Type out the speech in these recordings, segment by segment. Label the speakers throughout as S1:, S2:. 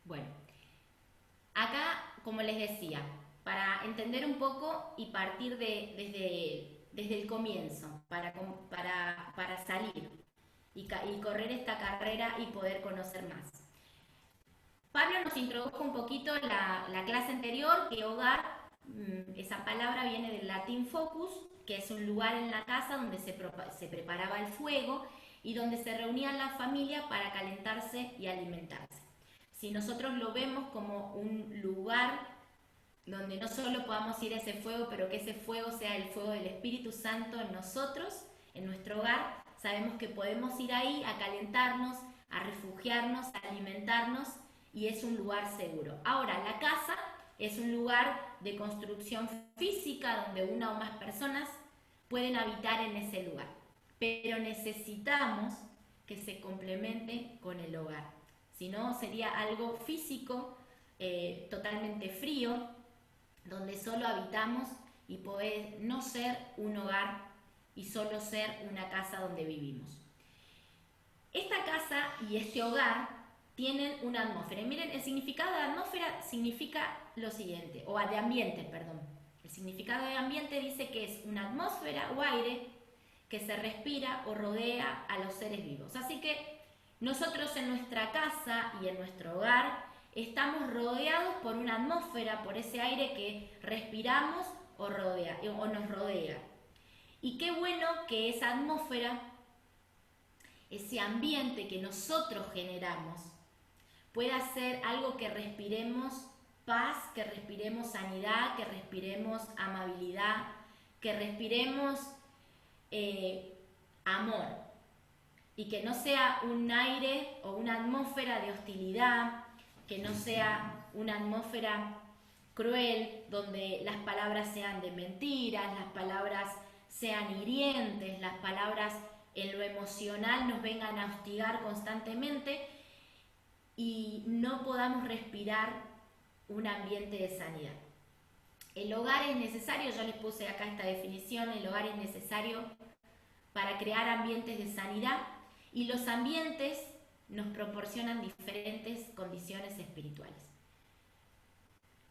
S1: Bueno, acá, como les decía, para entender un poco y partir desde el comienzo, para salir y correr esta carrera y poder conocer más. Pablo nos introdujo un poquito la clase anterior, que hogar, esa palabra viene del latín focus, que es un lugar en la casa donde se preparaba el fuego y donde se reunían las familias para calentarse y alimentarse. Si nosotros lo vemos como un lugar donde no solo podamos ir a ese fuego, pero que ese fuego sea el fuego del Espíritu Santo en nosotros, en nuestro hogar, sabemos que podemos ir ahí a calentarnos, a refugiarnos, a alimentarnos y es un lugar seguro. Ahora, la casa es un lugar de construcción física donde una o más personas pueden habitar en ese lugar, pero necesitamos que se complemente con el hogar. Si no, sería algo físico, totalmente frío, donde solo habitamos y puede no ser un hogar y solo ser una casa donde vivimos. Esta casa y este hogar tienen una atmósfera. Y miren, el significado de atmósfera significa lo siguiente, o de ambiente, perdón. El significado de ambiente dice que es una atmósfera o aire que se respira o rodea a los seres vivos. Así que nosotros en nuestra casa y en nuestro hogar estamos rodeados por una atmósfera, por ese aire que respiramos o nos rodea. Y qué bueno que esa atmósfera, ese ambiente que nosotros generamos, pueda ser algo que respiremos paz, que respiremos sanidad, que respiremos amabilidad, que respiremos amor y que no sea un aire o una atmósfera de hostilidad, que no sea una atmósfera cruel donde las palabras sean de mentiras, las palabras sean hirientes, las palabras en lo emocional nos vengan a hostigar constantemente y no podamos respirar un ambiente de sanidad. El hogar es necesario, yo les puse acá esta definición, el hogar es necesario para crear ambientes de sanidad y los ambientes nos proporcionan diferentes condiciones espirituales.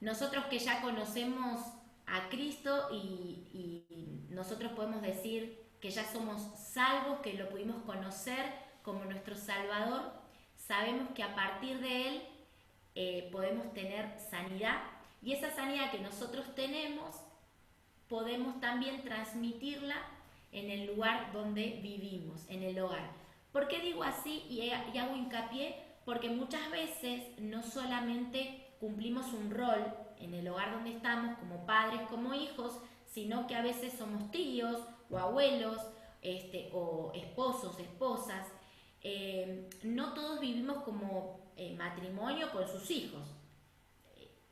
S1: Nosotros que ya conocemos a Cristo y nosotros podemos decir que ya somos salvos, que lo pudimos conocer como nuestro Salvador, sabemos que a partir de Él podemos tener sanidad y esa sanidad que nosotros tenemos podemos también transmitirla en el lugar donde vivimos, en el hogar. ¿Por qué digo así y hago hincapié? Porque muchas veces no solamente cumplimos un rol en el hogar donde estamos como padres, como hijos, sino que a veces somos tíos o abuelos, o esposos, esposas. No todos vivimos como matrimonio con sus hijos.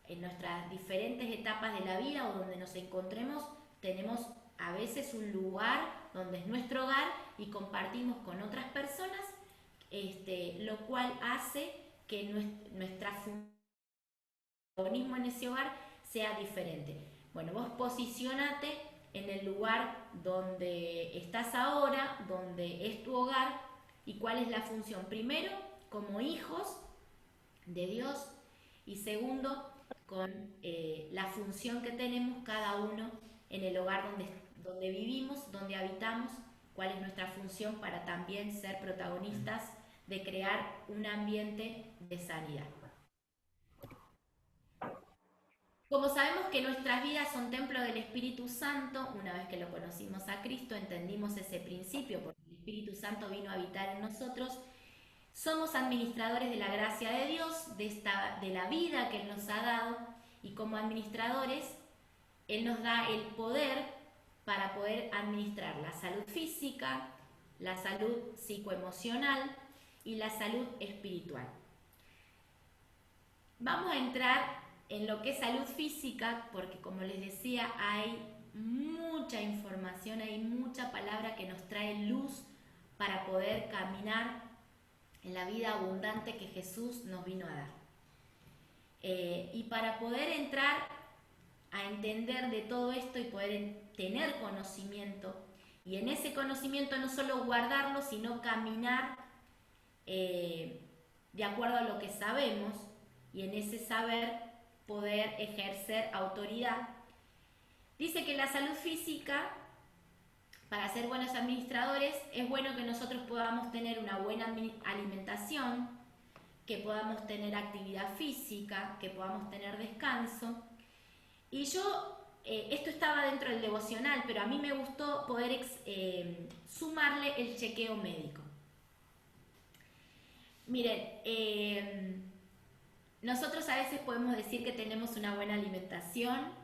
S1: En nuestras diferentes etapas de la vida o donde nos encontremos, tenemos a veces un lugar donde es nuestro hogar y compartimos con otras personas, lo cual hace que nuestra protagonismo en ese hogar sea diferente. Bueno, vos posicionate en el lugar donde estás ahora, donde es tu hogar y cuál es la función. Primero, como hijos de Dios y segundo, con la función que tenemos cada uno en el hogar donde vivimos, donde habitamos, cuál es nuestra función para también ser protagonistas de crear un ambiente de sanidad. Como sabemos que nuestras vidas son templo del Espíritu Santo, una vez que lo conocimos a Cristo, entendimos ese principio, porque el Espíritu Santo vino a habitar en nosotros, somos administradores de la gracia de Dios, de la vida que Él nos ha dado, y como administradores, Él nos da el poder para poder administrar la salud física, la salud psicoemocional y la salud espiritual. Vamos a entrar en lo que es salud física, porque como les decía, hay mucha información, hay mucha palabra que nos trae luz para poder caminar en la vida abundante que Jesús nos vino a dar. Y para poder entrar a entender de todo esto y poder tener conocimiento, y en ese conocimiento no solo guardarlo, sino caminar de acuerdo a lo que sabemos, y en ese saber poder ejercer autoridad. Dice que la salud física, para ser buenos administradores, es bueno que nosotros podamos tener una buena alimentación, que podamos tener actividad física, que podamos tener descanso. Y yo, esto estaba dentro del devocional, pero a mí me gustó poder sumarle el chequeo médico. Miren, nosotros a veces podemos decir que tenemos una buena alimentación,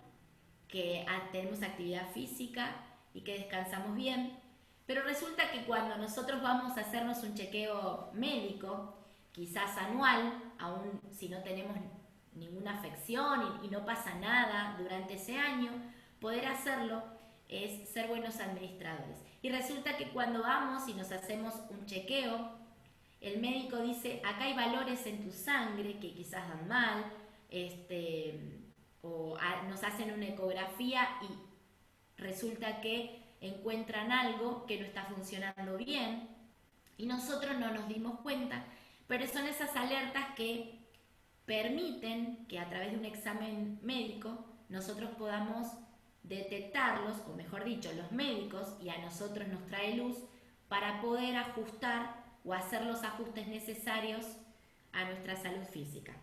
S1: que tenemos actividad física y que descansamos bien, pero resulta que cuando nosotros vamos a hacernos un chequeo médico, quizás anual, aún si no tenemos ninguna afección y no pasa nada durante ese año, poder hacerlo es ser buenos administradores. Y resulta que cuando vamos y nos hacemos un chequeo, el médico dice, acá hay valores en tu sangre que quizás dan mal, o nos hacen una ecografía y resulta que encuentran algo que no está funcionando bien y nosotros no nos dimos cuenta, pero son esas alertas que permiten que a través de un examen médico nosotros podamos detectarlos, o mejor dicho, los médicos, y a nosotros nos trae luz para poder ajustar o hacer los ajustes necesarios a nuestra salud física.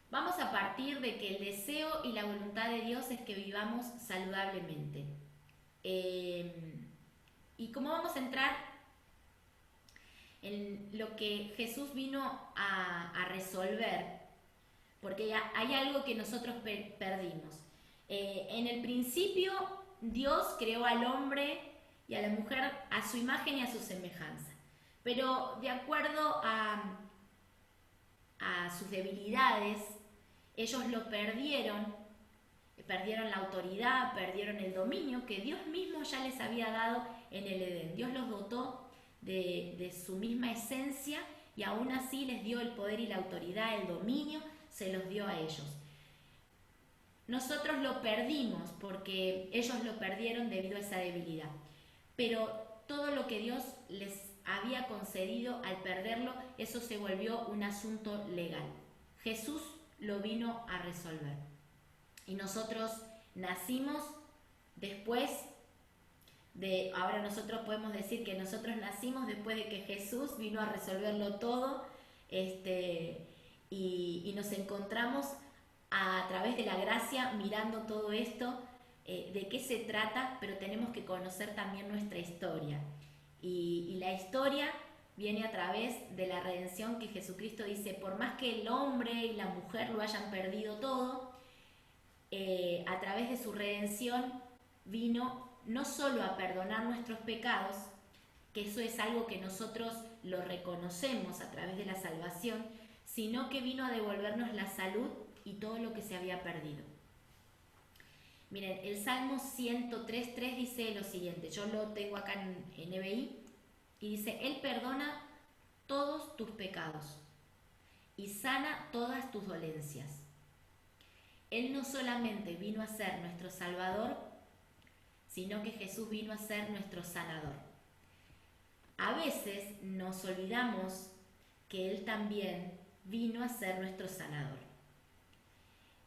S1: Vamos a partir de que el deseo y la voluntad de Dios es que vivamos saludablemente. Y cómo vamos a entrar en lo que Jesús vino a resolver, porque hay algo que nosotros perdimos. En el principio Dios creó al hombre y a la mujer a su imagen y a su semejanza, pero de acuerdo a sus debilidades, ellos lo perdieron la autoridad, perdieron el dominio que Dios mismo ya les había dado en el Edén. Dios los dotó de su misma esencia y aún así les dio el poder y la autoridad, el dominio, se los dio a ellos. Nosotros lo perdimos porque ellos lo perdieron debido a esa debilidad. Pero todo lo que Dios les había concedido, al perderlo, eso se volvió un asunto legal. Jesús lo vino a resolver. Y nosotros nacimos después de, ahora nosotros podemos decir que nosotros nacimos después de que Jesús vino a resolverlo todo, y nos encontramos a través de la gracia mirando todo esto, de qué se trata, pero tenemos que conocer también nuestra historia. Y la historia viene a través de la redención que Jesucristo dice, por más que el hombre y la mujer lo hayan perdido todo, a través de su redención vino no solo a perdonar nuestros pecados, que eso es algo que nosotros lo reconocemos a través de la salvación, sino que vino a devolvernos la salud y todo lo que se había perdido. Miren, el Salmo 103.3 dice lo siguiente, yo lo tengo acá en NBI, y dice, Él perdona todos tus pecados y sana todas tus dolencias. Él no solamente vino a ser nuestro Salvador, sino que Jesús vino a ser nuestro sanador. A veces nos olvidamos que Él también vino a ser nuestro sanador.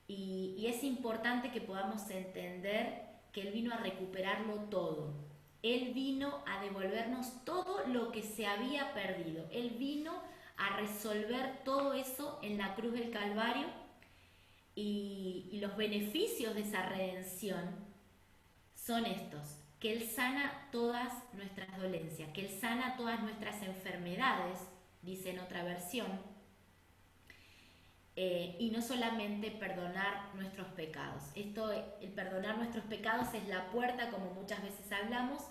S1: Y es importante que podamos entender que Él vino a recuperarlo todo. Él vino a devolvernos todo lo que se había perdido. Él vino a resolver todo eso en la cruz del Calvario, y los beneficios de esa redención son estos, que Él sana todas nuestras dolencias, que Él sana todas nuestras enfermedades, dice en otra versión, y no solamente perdonar nuestros pecados. El perdonar nuestros pecados es la puerta, como muchas veces hablamos,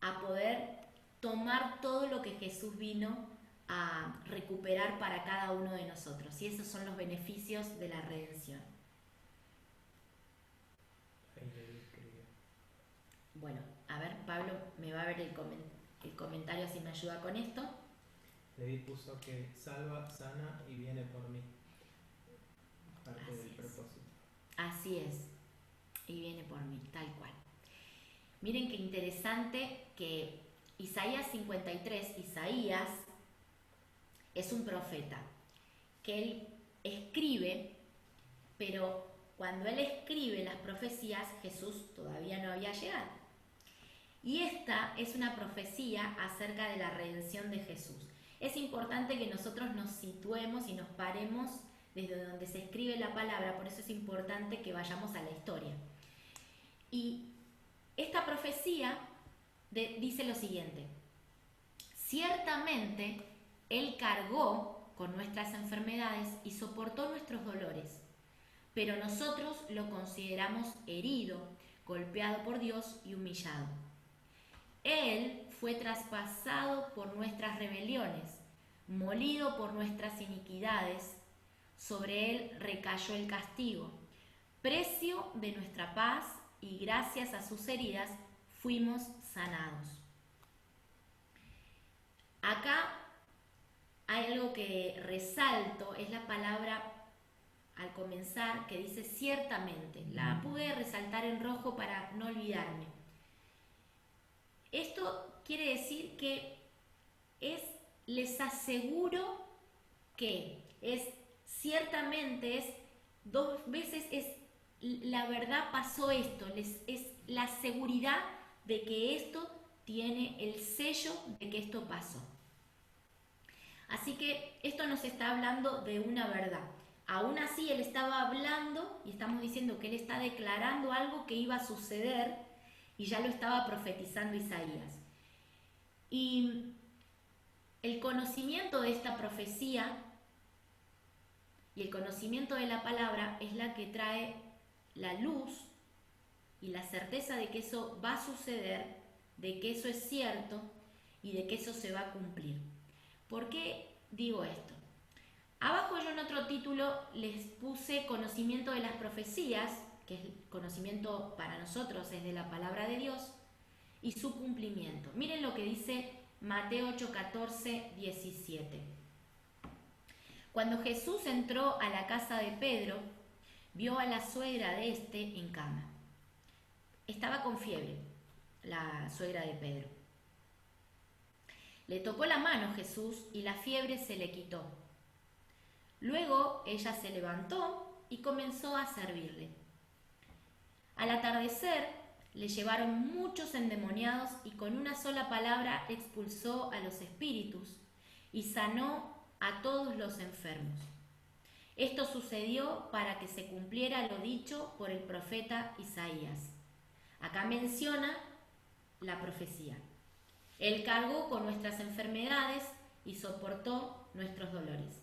S1: a poder tomar todo lo que Jesús vino a recuperar para cada uno de nosotros. Y esos son los beneficios de la redención. Bueno, a ver, Pablo me va a ver el comentario si me ayuda con esto.
S2: Levi puso que salva, sana y viene por mí. Parte del propósito.
S1: Así es, y viene por mí, tal cual. Miren qué interesante que Isaías 53, Isaías es un profeta que él escribe, pero cuando él escribe las profecías, Jesús todavía no había llegado. Y esta es una profecía acerca de la redención de Jesús. Es importante que nosotros nos situemos y nos paremos desde donde se escribe la palabra, por eso es importante que vayamos a la historia. Y esta profecía dice lo siguiente: ciertamente Él cargó con nuestras enfermedades y soportó nuestros dolores, pero nosotros lo consideramos herido, golpeado por Dios y humillado. Él fue traspasado por nuestras rebeliones, molido por nuestras iniquidades, sobre Él recayó el castigo, precio de nuestra paz, y gracias a sus heridas fuimos sanados. Acá hay algo que resalto, es la palabra al comenzar que dice ciertamente. La pude resaltar en rojo para no olvidarme. Esto quiere decir que les aseguro que ciertamente es dos veces, la verdad pasó esto, es la seguridad de que esto tiene el sello de que esto pasó. Así que esto nos está hablando de una verdad. Aún así él estaba hablando y estamos diciendo que él está declarando algo que iba a suceder y ya lo estaba profetizando Isaías. Y el conocimiento de esta profecía y el conocimiento de la palabra es la que trae la luz y la certeza de que eso va a suceder, de que eso es cierto y de que eso se va a cumplir. ¿Por qué digo esto? Abajo yo en otro título les puse conocimiento de las profecías, que es el conocimiento para nosotros, es de la palabra de Dios, y su cumplimiento. Miren lo que dice Mateo 8, 14, 17. Cuando Jesús entró a la casa de Pedro, vio a la suegra de este en cama. Estaba con fiebre, la suegra de Pedro. Le tocó la mano Jesús y la fiebre se le quitó. Luego ella se levantó y comenzó a servirle. Al atardecer le llevaron muchos endemoniados y con una sola palabra expulsó a los espíritus y sanó a todos los enfermos. Esto sucedió para que se cumpliera lo dicho por el profeta Isaías. Acá menciona la profecía. Él cargó con nuestras enfermedades y soportó nuestros dolores.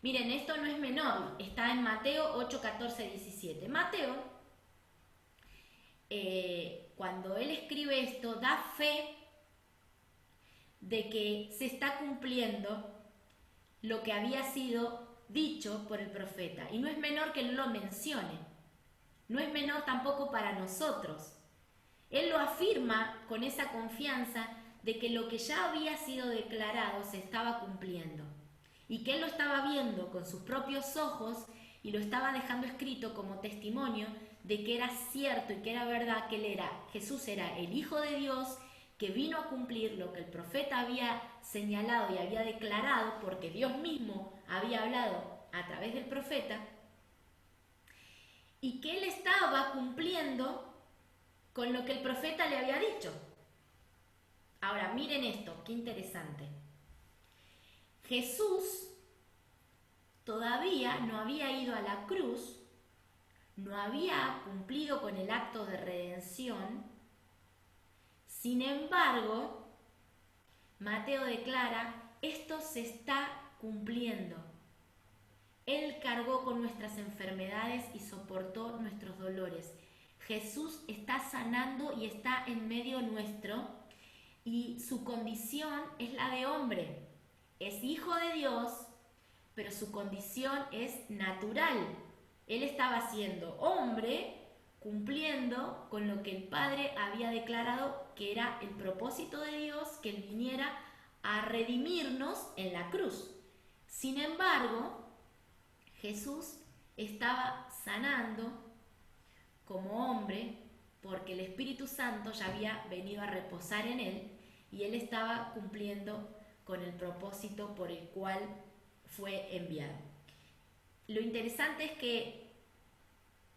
S1: Miren, esto no es menor, está en Mateo 8, 14, 17. Mateo, cuando él escribe esto, da fe de que se está cumpliendo lo que había sido dicho por el profeta. Y no es menor que él lo mencione. No es menor tampoco para nosotros. Él lo afirma con esa confianza de que lo que ya había sido declarado se estaba cumpliendo. Y que él lo estaba viendo con sus propios ojos y lo estaba dejando escrito como testimonio de que era cierto y que era verdad que Jesús era el Hijo de Dios, que vino a cumplir lo que el profeta había señalado y había declarado, porque Dios mismo había hablado a través del profeta, y que él estaba cumpliendo con lo que el profeta le había dicho. Ahora, miren esto, qué interesante. Jesús todavía no había ido a la cruz, no había cumplido con el acto de redención. Sin embargo, Mateo declara, esto se está cumpliendo. Él cargó con nuestras enfermedades y soportó nuestros dolores. Jesús está sanando y está en medio nuestro, y su condición es la de hombre. Es hijo de Dios, pero su condición es natural. Él estaba siendo hombre, cumpliendo con lo que el Padre había declarado que era el propósito de Dios, que Él viniera a redimirnos en la cruz. Sin embargo, Jesús estaba sanando como hombre porque el Espíritu Santo ya había venido a reposar en Él y él estaba cumpliendo con el propósito por el cual fue enviado. Lo interesante es que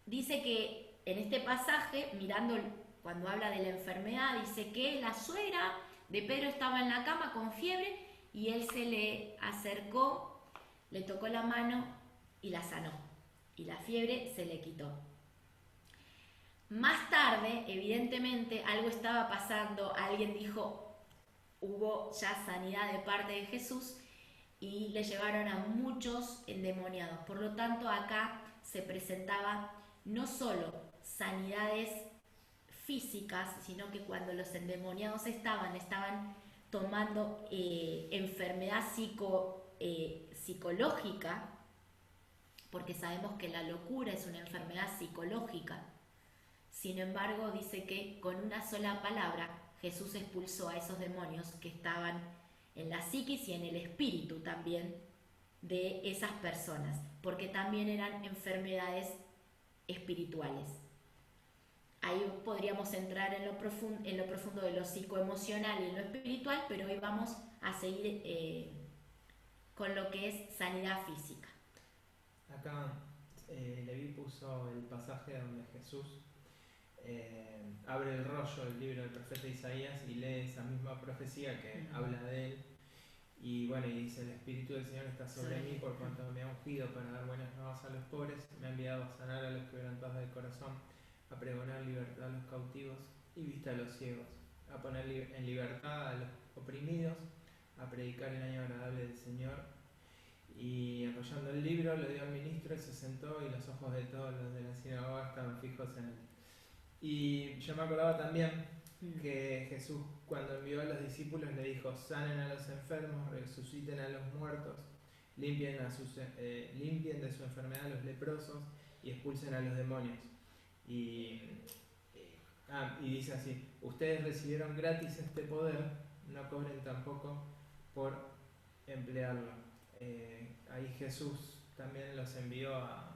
S1: dice que en este pasaje, mirando cuando habla de la enfermedad, dice que la suegra de Pedro estaba en la cama con fiebre y él se le acercó, le tocó la mano y la sanó. Y la fiebre se le quitó. Más tarde, evidentemente, algo estaba pasando, alguien dijo, hubo ya sanidad de parte de Jesús y le llevaron a muchos endemoniados. Por lo tanto, acá se presentaba no solo sanidades físicas, sino que cuando los endemoniados estaban tomando enfermedad psicológica, porque sabemos que la locura es una enfermedad psicológica. Sin embargo, dice que con una sola palabra Jesús expulsó a esos demonios que estaban en la psiquis y en el espíritu también de esas personas, porque también eran enfermedades espirituales. Ahí podríamos entrar en lo profundo de lo psicoemocional y en lo espiritual, pero hoy vamos a seguir con lo que es sanidad física.
S2: Acá Levi puso el pasaje donde Jesús abre el rollo del libro del profeta Isaías y lee esa misma profecía que habla de él. Y bueno, y dice, el Espíritu del Señor está sobre mí por cuanto me ha ungido para dar buenas nuevas a los pobres, me ha enviado a sanar a los quebrantados del corazón, a pregonar libertad a los cautivos y vista a los ciegos, a poner en libertad a los oprimidos, a predicar el año agradable del Señor. Y enrollando el libro lo dio al ministro y se sentó y los ojos de todos los de la sinagoga estaban fijos en él. Y yo me acordaba también que Jesús, cuando envió a los discípulos, le dijo, sanen a los enfermos, resuciten a los muertos, limpien de su enfermedad a los leprosos y expulsen a los demonios. Y dice así, ustedes recibieron gratis este poder, no cobren tampoco por emplearlo. Ahí Jesús también los envió a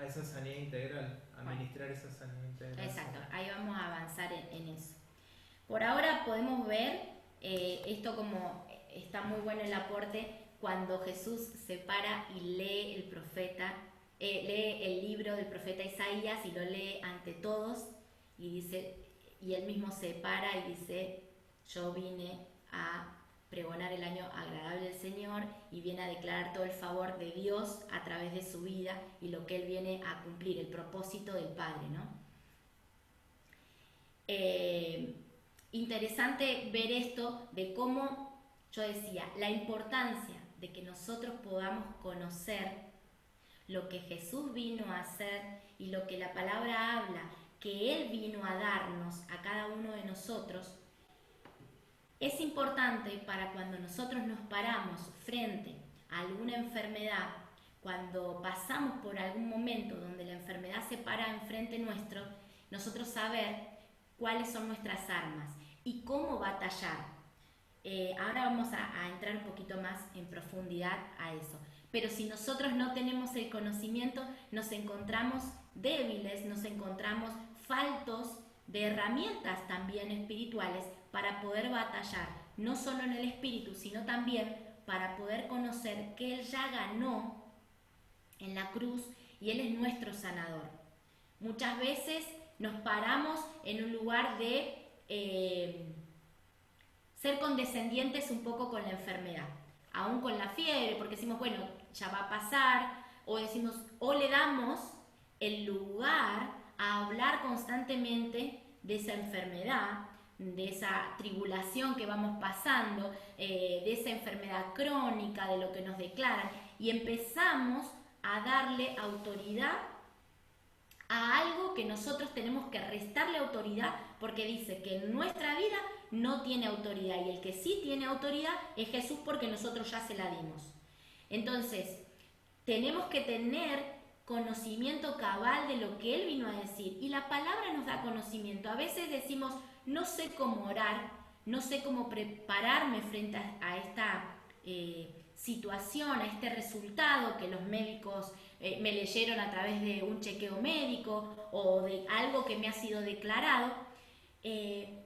S2: esa sanidad integral, a ministrar esa sanidad integral.
S1: Exacto, ahí vamos a avanzar en eso. Por ahora podemos ver esto como está muy bueno el aporte cuando Jesús se para y lee lee el libro del profeta Isaías y lo lee ante todos y dice, y él mismo se para y dice, yo vine a pregonar el año agradable del Señor y viene a declarar todo el favor de Dios a través de su vida y lo que él viene a cumplir, el propósito del Padre, ¿no? Interesante ver esto de cómo, yo decía, la importancia de que nosotros podamos conocer lo que Jesús vino a hacer y lo que la palabra habla, que Él vino a darnos a cada uno de nosotros. Es importante para cuando nosotros nos paramos frente a alguna enfermedad, cuando pasamos por algún momento donde la enfermedad se para enfrente nuestro, nosotros saber cuáles son nuestras armas y cómo batallar. Ahora vamos a entrar un poquito más en profundidad a eso. Pero si nosotros no tenemos el conocimiento, nos encontramos débiles, nos encontramos faltos de herramientas también espirituales para poder batallar, no solo en el espíritu, sino también para poder conocer que Él ya ganó en la cruz y Él es nuestro sanador. Muchas veces nos paramos en un lugar de ser condescendientes un poco con la enfermedad, aún con la fiebre, porque decimos, bueno, ya va a pasar, o le damos el lugar a hablar constantemente de esa enfermedad, de esa tribulación que vamos pasando, de esa enfermedad crónica, de lo que nos declaran, y empezamos a darle autoridad a algo que nosotros tenemos que restarle autoridad, porque dice que en nuestra vida no tiene autoridad, y el que sí tiene autoridad es Jesús, porque nosotros ya se la dimos. Entonces, tenemos que tener conocimiento cabal de lo que Él vino a decir, y la palabra nos da conocimiento. A veces decimos, no sé cómo orar, no sé cómo prepararme frente a esta situación, a este resultado que los médicos me leyeron a través de un chequeo médico o de algo que me ha sido declarado,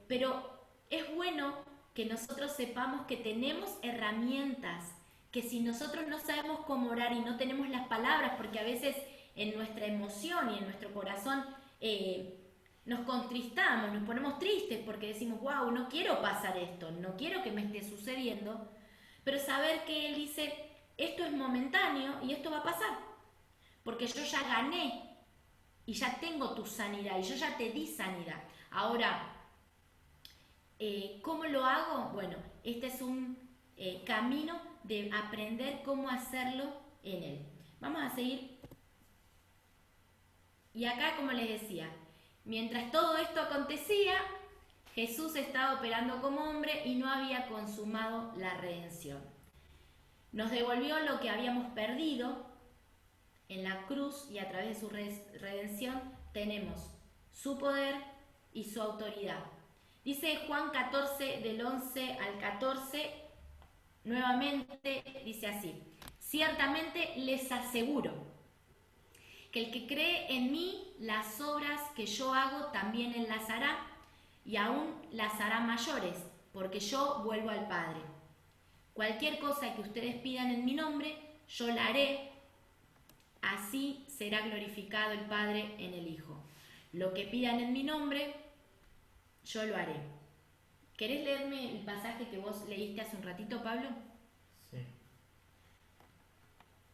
S1: pero es bueno que nosotros sepamos que tenemos herramientas, que si nosotros no sabemos cómo orar y no tenemos las palabras, porque a veces en nuestra emoción y en nuestro corazón nos contristamos, nos ponemos tristes porque decimos, wow, no quiero pasar esto, no quiero que me esté sucediendo, pero saber que Él dice, esto es momentáneo y esto va a pasar, porque yo ya gané y ya tengo tu sanidad y yo ya te di sanidad. Ahora, ¿cómo lo hago? Bueno, este es un camino de aprender cómo hacerlo en Él. Vamos a seguir. Y acá, como les decía, mientras todo esto acontecía, Jesús estaba operando como hombre y no había consumado la redención. Nos devolvió lo que habíamos perdido en la cruz y a través de su redención tenemos su poder y su autoridad. Dice Juan 14, del 11 al 14, nuevamente dice así: ciertamente les aseguro que el que cree en mí, las obras que yo hago también él las hará, y aún las hará mayores, porque yo vuelvo al Padre. Cualquier cosa que ustedes pidan en mi nombre, yo la haré, así será glorificado el Padre en el Hijo. Lo que pidan en mi nombre, yo lo haré. ¿Querés leerme el pasaje que vos leíste hace un ratito, Pablo?
S2: Sí.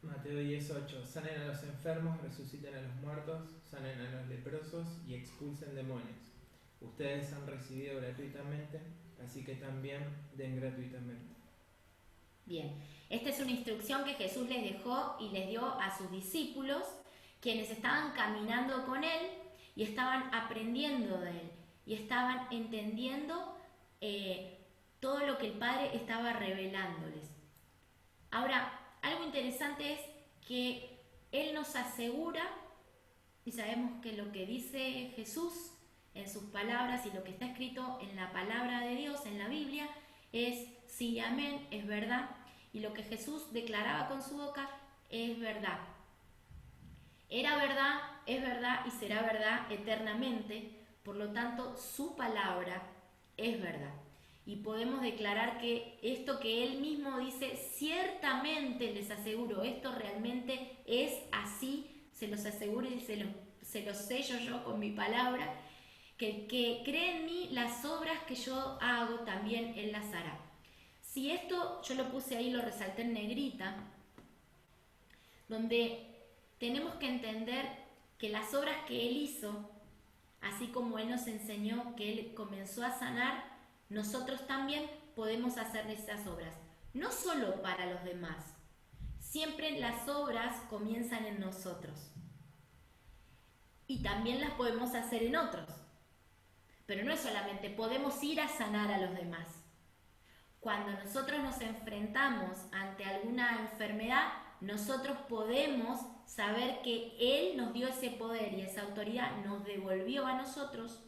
S2: Mateo 10:8. Sanen a los enfermos, resuciten a los muertos, sanen a los leprosos y expulsen demonios. Ustedes han recibido gratuitamente, así que también den gratuitamente.
S1: Bien, esta es una instrucción que Jesús les dejó y les dio a sus discípulos, quienes estaban caminando con Él y estaban aprendiendo de Él y estaban entendiendo todo lo que el Padre estaba revelándoles. Ahora, algo interesante es que Él nos asegura, y sabemos que lo que dice Jesús en sus palabras y lo que está escrito en la palabra de Dios, en la Biblia, es sí, amén, es verdad. Y lo que Jesús declaraba con su boca es verdad. Era verdad, es verdad y será verdad eternamente. Por lo tanto, su palabra es verdad. Y podemos declarar que esto que Él mismo dice, ciertamente les aseguro, esto realmente es así, se los aseguro y se los sello yo con mi palabra, que el que cree en mí, las obras que yo hago también Él las hará. Si esto, yo lo puse ahí, lo resalté en negrita, donde tenemos que entender que las obras que Él hizo, así como Él nos enseñó que Él comenzó a sanar, nosotros también podemos hacer esas obras. No solo para los demás, siempre las obras comienzan en nosotros. Y también las podemos hacer en otros. Pero no es solamente, podemos ir a sanar a los demás. Cuando nosotros nos enfrentamos ante alguna enfermedad, nosotros podemos saber que Él nos dio ese poder y esa autoridad, nos devolvió a nosotros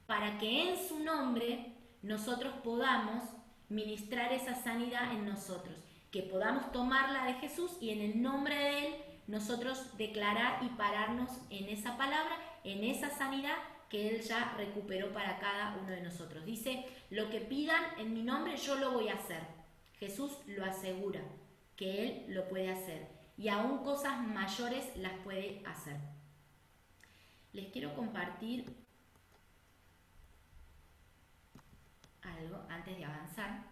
S1: para que en su nombre nosotros podamos ministrar esa sanidad en nosotros, que podamos tomarla de Jesús y en el nombre de Él nosotros declarar y pararnos en esa palabra, en esa sanidad que Él ya recuperó para cada uno de nosotros. Dice, lo que pidan en mi nombre yo lo voy a hacer. Jesús lo asegura, que Él lo puede hacer y aún cosas mayores las puede hacer. Les quiero compartir algo antes de avanzar.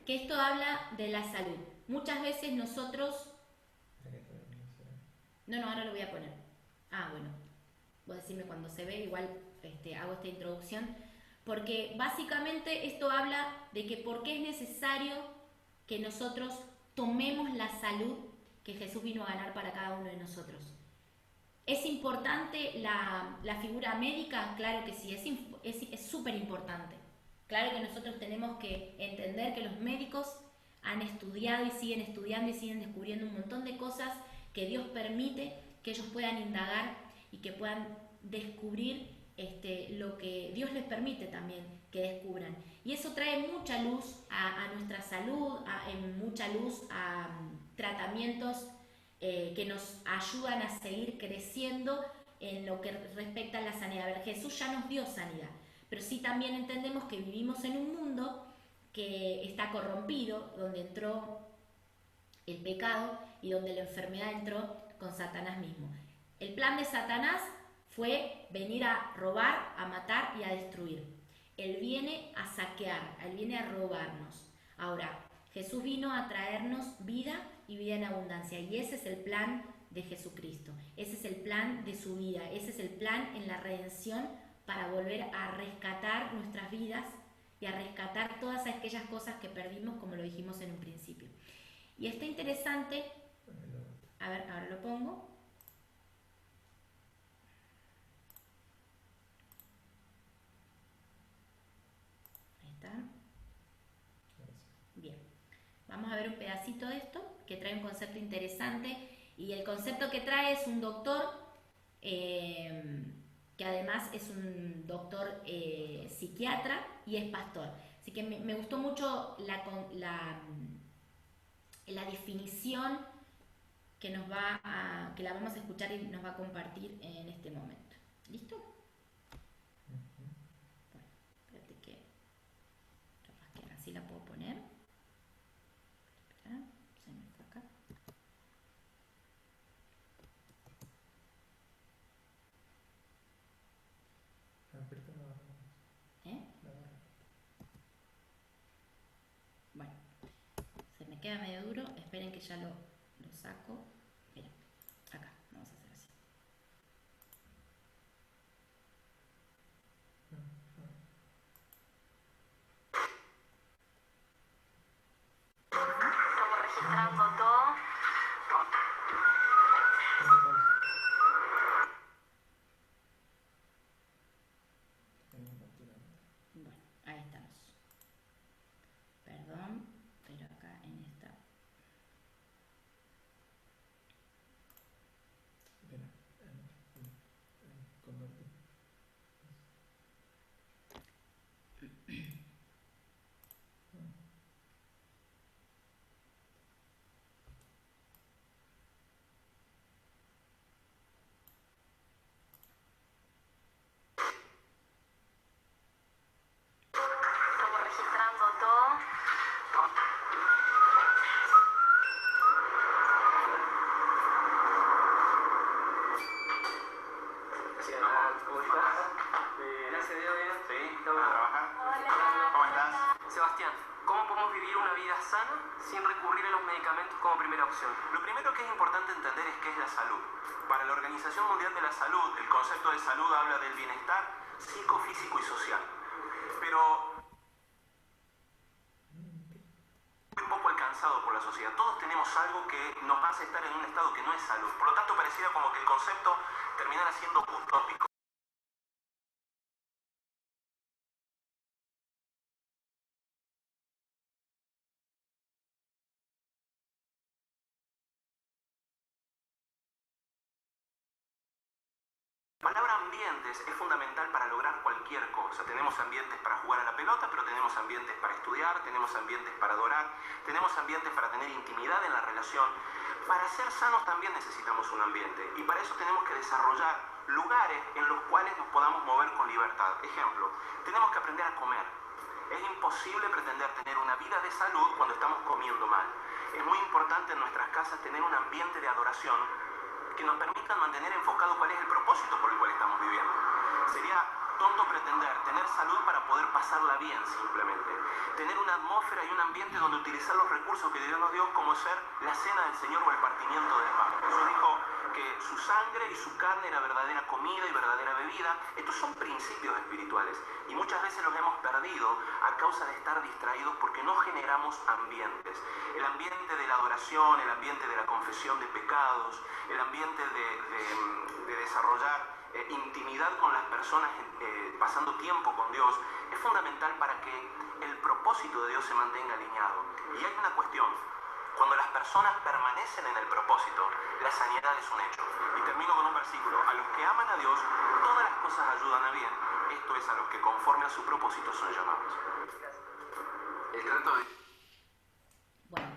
S1: Que esto habla de la salud. Muchas veces nosotros... No, ahora lo voy a poner. Ah, bueno. Vos decime cuando se ve, igual hago esta introducción. Porque básicamente esto habla de que por qué es necesario que nosotros tomemos la salud que Jesús vino a ganar para cada uno de nosotros. ¿Es importante la figura médica? Claro que sí, es súper importante. Claro que nosotros tenemos que entender que los médicos han estudiado y siguen estudiando y siguen descubriendo un montón de cosas que Dios permite que ellos puedan indagar y que puedan descubrir lo que Dios les permite también que descubran. Y eso trae mucha luz a nuestra salud, mucha luz tratamientos que nos ayudan a seguir creciendo en lo que respecta a la sanidad. A ver, Jesús ya nos dio sanidad, pero sí también entendemos que vivimos en un mundo que está corrompido, donde entró el pecado y donde la enfermedad entró con Satanás mismo. El plan de Satanás fue venir a robar, a matar y a destruir. Él viene a saquear, él viene a robarnos. Ahora, Jesús vino a traernos vida y vida en abundancia, y ese es el plan de Jesucristo, ese es el plan de su vida, ese es el plan en la redención para volver a rescatar nuestras vidas y a rescatar todas aquellas cosas que perdimos, como lo dijimos en un principio. Y está interesante, a ver, ahora lo pongo. Ahí está. Bien, vamos a ver un pedacito de esto que trae un concepto interesante, y el concepto que trae es un doctor que además es un doctor psiquiatra y es pastor. Así que me gustó mucho la definición que la vamos a escuchar y nos va a compartir en este momento. ¿Listo? Bueno, espérate que capaz que así la puedo poner. Espera, se me fue acá. Bueno, se me queda medio duro, esperen que ya lo saco. Mira, acá, vamos a hacer así.
S3: Estamos registrando todo.
S1: Bueno, ahí estamos. Perdón, pero acá en esta.
S3: Estamos registrando todo.
S4: ¿Cómo estás? Gracias a Dios, bien.
S5: Sí, ¿estás a trabajar?
S3: Hola.
S5: ¿Cómo estás?
S4: Sebastián, ¿cómo podemos vivir una vida sana sin recurrir a los medicamentos como primera opción?
S5: Lo primero que es importante entender es qué es la salud. Para la Organización Mundial de la Salud, el concepto de salud habla del bienestar psicofísico y social. Pero muy poco alcanzado por la sociedad. Todos tenemos algo que nos hace estar en un estado que no es salud. Por lo tanto, pareciera como que el concepto terminara siendo utópico. La palabra ambientes es fundamental para lograr cualquier cosa. Tenemos ambientes para jugar a la pelota, pero tenemos ambientes para estudiar, tenemos ambientes para adorar, tenemos ambientes para tener intimidad en la relación. Para ser sanos también necesitamos un ambiente, y para eso tenemos que desarrollar lugares en los cuales nos podamos mover con libertad. Ejemplo, tenemos que aprender a comer. Es imposible pretender tener una vida de salud cuando estamos comiendo mal. Es muy importante en nuestras casas tener un ambiente de adoración que nos permitan mantener enfocado cuál es el propósito por el cual estamos viviendo. Sería tonto pretender tener salud para poder pasarla bien simplemente. Tener una atmósfera y un ambiente donde utilizar los recursos que Dios nos dio, como ser la cena del Señor o el partimiento del pan. Jesús dijo que su sangre y su carne era verdadera comida y verdadera bebida. Estos son principios espirituales y muchas veces los hemos perdido a causa de estar distraídos porque no generamos ambientes. El ambiente de la adoración, el ambiente de la confesión de pecados, el ambiente de desarrollar intimidad con las personas, pasando tiempo con Dios, es fundamental para que el propósito de Dios se mantenga alineado. Y hay una cuestión: cuando las personas permanecen en el propósito, la sanidad es un hecho. Y termino con un versículo: a los que aman a Dios, todas las cosas ayudan a bien. Esto es, a los que conforme a su propósito son llamados.
S4: El trato de...
S1: Bueno,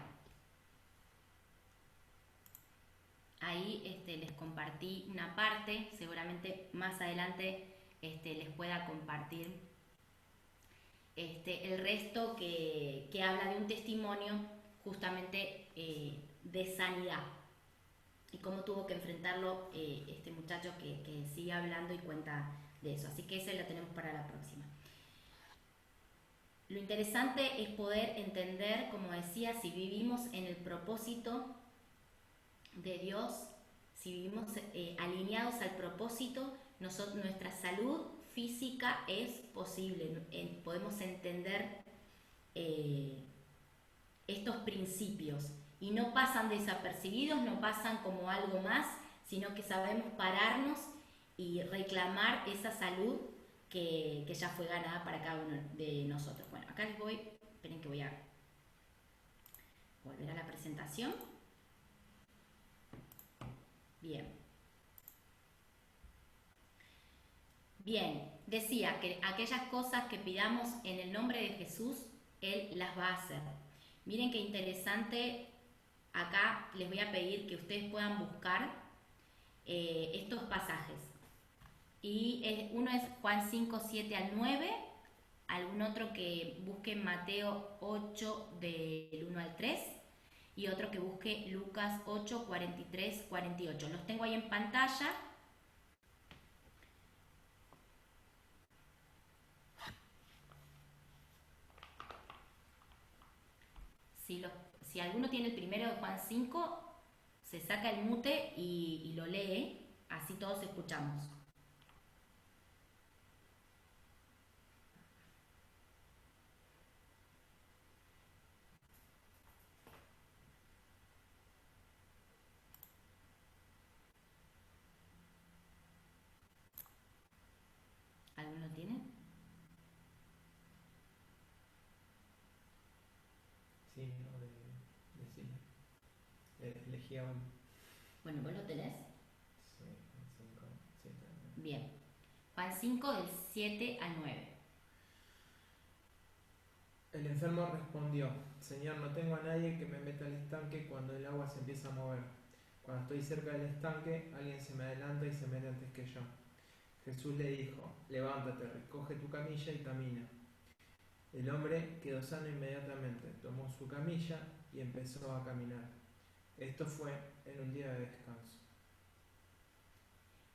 S1: hoy les compartí una parte, seguramente más adelante les pueda compartir el resto que habla de un testimonio justamente de sanidad y cómo tuvo que enfrentarlo este muchacho que sigue hablando y cuenta de eso. Así que ese lo tenemos para la próxima. Lo interesante es poder entender, como decía, si vivimos en el propósito de Dios, si vivimos alineados al propósito, nuestra salud física es posible. Podemos entender estos principios y no pasan desapercibidos, no pasan como algo más, sino que sabemos pararnos y reclamar esa salud que ya fue ganada para cada uno de nosotros. Bueno, acá les voy, esperen que voy a volver a la presentación. Bien. Bien, decía que aquellas cosas que pidamos en el nombre de Jesús, Él las va a hacer. Miren qué interesante, acá les voy a pedir que ustedes puedan buscar estos pasajes. Y uno es Juan 5, 7 al 9, algún otro que busque Mateo 8 del 1 al 3 y otro que busque Lucas 8, 43, 48. Los tengo ahí en pantalla. Si alguno tiene el primero de Juan 5, se saca el mute y lo lee, así todos escuchamos. ¿Alguno tiene?
S2: Sí, no, elegía uno.
S1: Bueno, ¿vos lo tenés?
S2: Sí, 5, 7.
S1: Bien. Juan 5 del 7 al 9.
S2: El enfermo respondió: Señor, no tengo a nadie que me meta al estanque cuando el agua se empieza a mover. Cuando estoy cerca del estanque, alguien se me adelanta y se mete antes que yo. Jesús le dijo: Levántate, recoge tu camilla y camina. El hombre quedó sano inmediatamente, tomó su camilla y empezó a caminar. Esto fue en un día de descanso.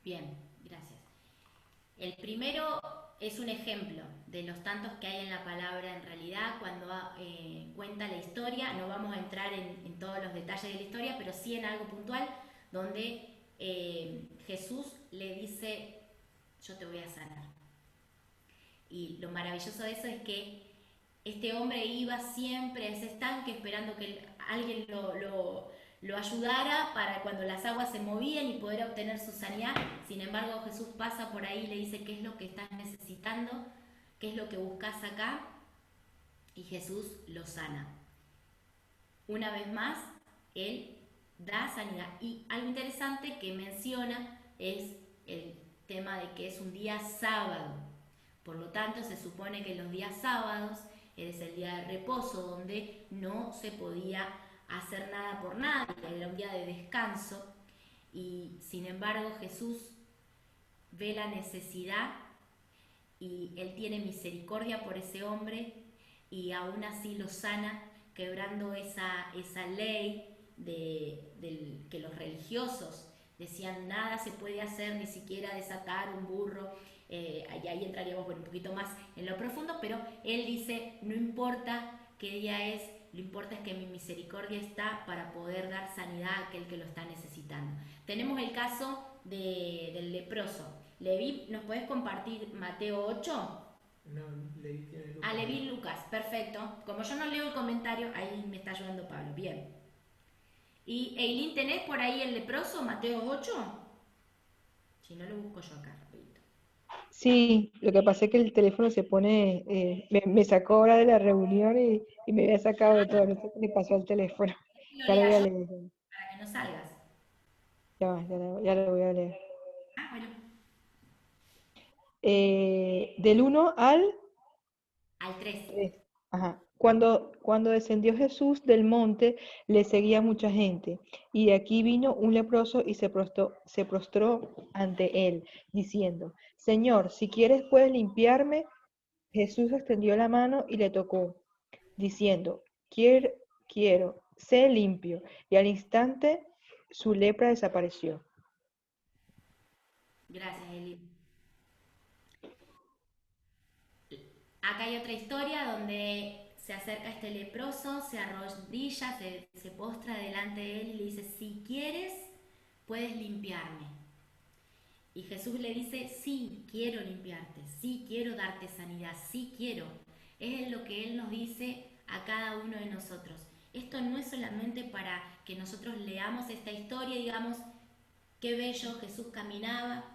S1: Bien, gracias. El primero es un ejemplo de los tantos que hay en la palabra. En realidad, cuando cuenta la historia, no vamos a entrar en todos los detalles de la historia, pero sí en algo puntual, donde Jesús le dice: yo te voy a sanar. Y lo maravilloso de eso es que este hombre iba siempre a ese estanque esperando que alguien lo ayudara para cuando las aguas se movían y poder obtener su sanidad. Sin embargo, Jesús pasa por ahí y le dice: ¿qué es lo que estás necesitando? ¿Qué es lo que buscas acá? Y Jesús lo sana. Una vez más, Él da sanidad. Y algo interesante que menciona es el tema de que es un día sábado. Por lo tanto, se supone que los días sábados es el día de reposo, donde no se podía hacer nada por nadie, era un día de descanso. Y sin embargo, Jesús ve la necesidad y Él tiene misericordia por ese hombre y aún así lo sana, quebrando esa ley que los religiosos decían: nada se puede hacer, ni siquiera desatar un burro. Y ahí entraríamos un poquito más en lo profundo, pero Él dice: no importa qué día es, lo importante es que mi misericordia está para poder dar sanidad a aquel que lo está necesitando. Tenemos el caso del leproso. Leví, ¿nos puedes compartir Mateo 8?
S2: No, Leví tiene Lucas.
S1: Leví Lucas, perfecto. Como yo no leo el comentario, ahí me está ayudando Pablo. Bien. ¿Y Eileen, tenés por ahí el leproso, Mateo 8? Si no, lo busco yo acá rapidito.
S6: Sí, lo que pasa es que el teléfono se pone, me sacó ahora de la reunión y me había sacado de todo, no sé qué le pasó al teléfono.
S1: Lo
S6: Ya lo voy
S1: lea
S6: a
S1: yo
S6: leer,
S1: para que no salgas.
S6: ya lo voy a leer.
S1: Ah, bueno.
S6: Del 1 al
S1: Al 3.
S6: 3. Ajá. Cuando descendió Jesús del monte, le seguía mucha gente, y de aquí vino un leproso y se prostró ante él, diciendo, Señor, si quieres puedes limpiarme. Jesús extendió la mano y le tocó, diciendo, quiero, sé limpio. Y al instante su lepra desapareció.
S1: Gracias, Eli. Acá hay otra historia donde se acerca este leproso, se arrodilla, se postra delante de él y le dice, si quieres, puedes limpiarme. Y Jesús le dice, sí, quiero limpiarte, sí, quiero darte sanidad, sí, quiero. Es lo que Él nos dice a cada uno de nosotros. Esto no es solamente para que nosotros leamos esta historia y digamos, qué bello, Jesús caminaba